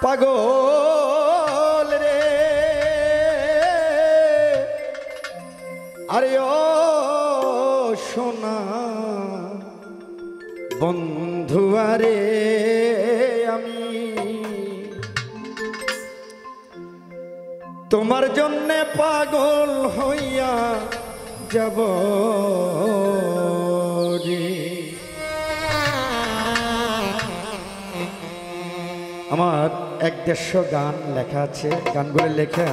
পাগল রে আরে ও সোনা বন্ধু আরে আমি তোমার জন্যে পাগল হইয়া যাব রে। আমার ১-১৫০ গান লেখা আছে, গানগুলো লেখা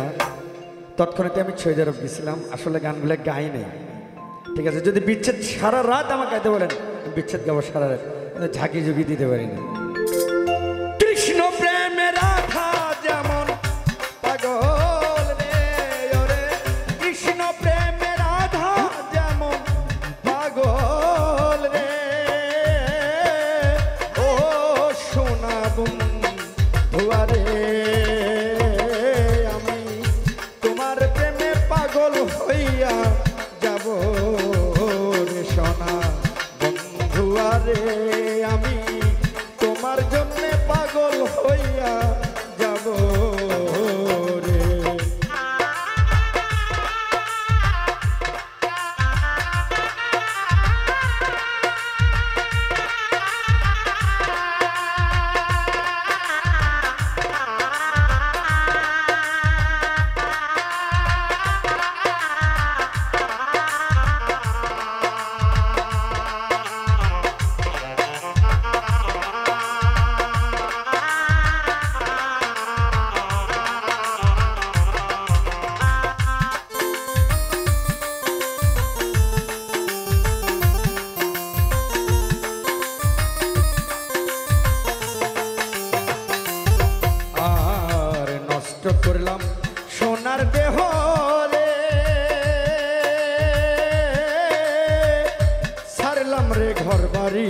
তৎক্ষণাৎ আমি সৌদি আরব গেছিলাম, আসলে গানগুলো গাই নেই, ঠিক আছে। যদি বিচ্ছেদ সারা রাত আমাকে গাইতে বলেন বিচ্ছেদ গাবো সারা রাত, ঝাঁকি ঝুঁকি দিতে পারি না। কৃষ্ণ প্রেমে রাধা যেমন পাগল রে ওরে, কৃষ্ণ প্রেমে রাধা যেমন পাগল রে ও সোনা বন্ধু আরে আমি তোমার প্রেমে পাগল হইয়া যাব রে সোনা বন্ধু আরে আমি তোমার জন্য পাগল হইয়া যাব রে। করলাম সোনার দেহ রে, সারলাম রে ঘর বাড়ি,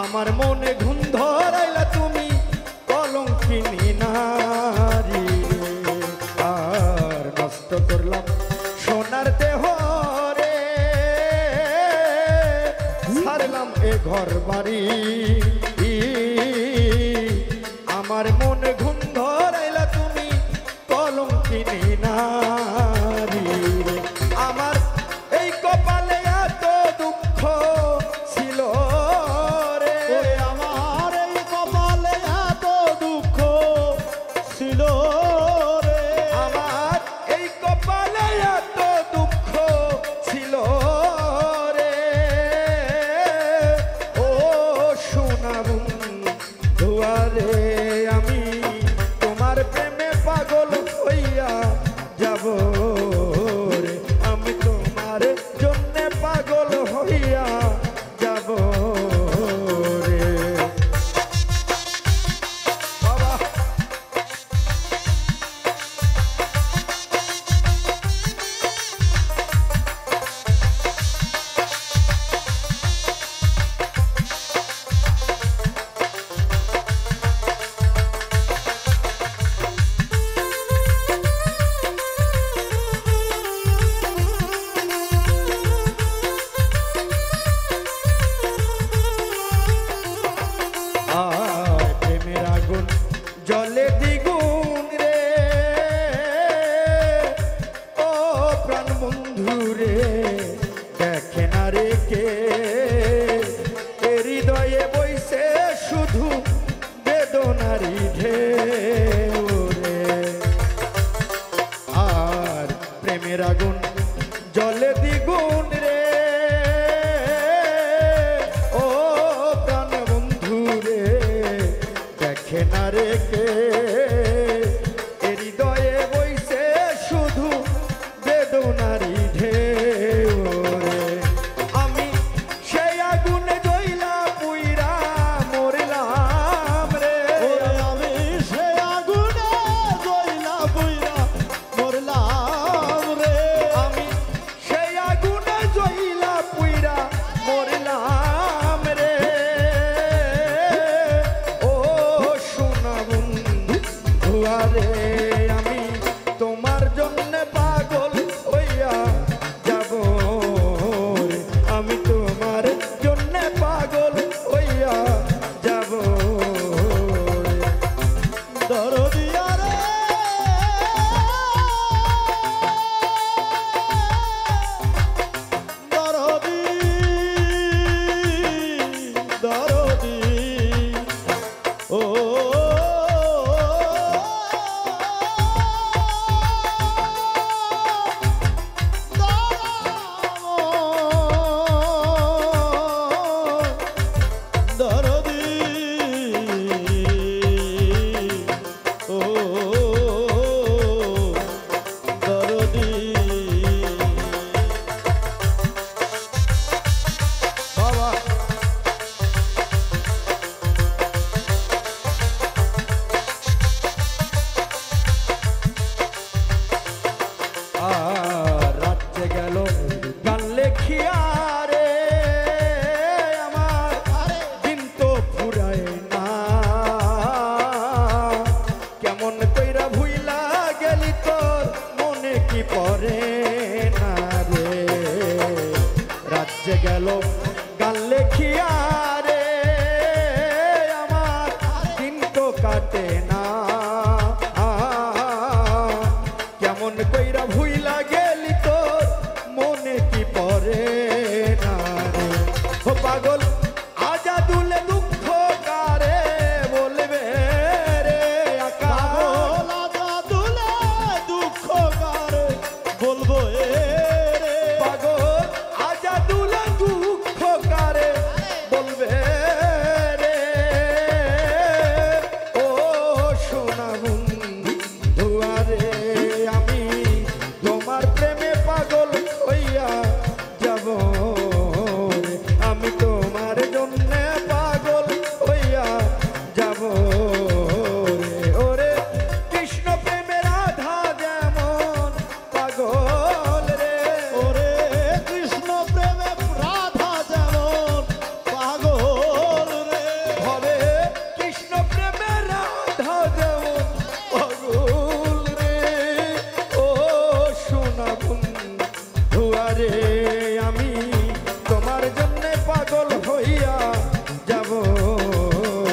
আমার মনে ঘুম ধরাইলা তুমি কলঙ্কিনী নারী। আর নষ্ট করলাম সোনার দেহ রে, সারলাম এ ঘর বাড়ি, আমার মনে ঘুম ধরাইলা তুমি কলঙ্কিনী নারী। আমার এই কপালে এত দুঃখ ছিল রে, আমার এই কপালে এত দুঃখ ছিল রে, আমার এই কপালে এত দুঃখ ছিল রে ও সোনা বন্ধু আরে আমি তোমার প্রেমে পাগল হইয়া যাব রে, আমি তোমার জন্য পাগল হইয়া যাব রে বাবা। প্রেমের আগুন জলে দ্বিগুণ রে ও প্রাণ বন্ধু রে, দেখে না রে কে হৃদয়ে বইছে শুধু বেদনারি ঢেউ রে। আর প্রেমের আগুন জলে দ্বিগুণ রে ও প্রাণ বন্ধু রে, দেখে না রে কে হৃদয়ে বইছে শুধু বেদনারি ঢেউ রে। আমি সেই আগুনে জ্বইলা পুইরা মরলাম রে, আমি সেই আগুনে জ্বইলা পুইরা মরলাম রে, আমি সেই আগুনে জ্বইলা পুইরা মরলাম রে ও সোনা বন্ধু আরে আমি তোমার জন্য পাগল হইয়া যাব রে, আমি তোমার জন্য পাগল হইয়া যাব গান লেখিয়া রে আমার দিন তো কাটে না কেমন কইরা ভুইলা গেলি তোর মনে কি পড়ে না রে ও পাগল আজাদুলে দুঃখ কারে বলবে রে আকা আজাদুলে দুঃখ কারে বলবো রে পাগল আজাদুলে দুঃখ কারে বলবে রে ও সোনা বন্ধু আরে আমি তোমার প্রেমে পাগল হইয়া যাব রে আমি তোমার জন্য পাগল হইয়া যাব রে ওরে কৃষ্ণ প্রেমে রাধা যেমন পাগল রে ওরে কৃষ্ণ প্রেমে রাধা যেমন পাগল রে হবে কৃষ্ণ প্রেমে রাধা যেমন পাগল রে ও সোনা বন্ধু আরে আমি তোমার জন্য পাগল হইয়া যাব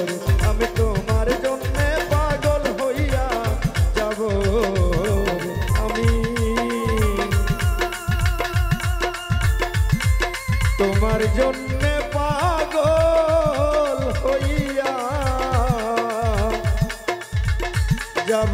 রে। আমি তোমার জন্য পাগল হইয়া যাব রে। আমি তোমার জন্য পাগল হইয়া যাব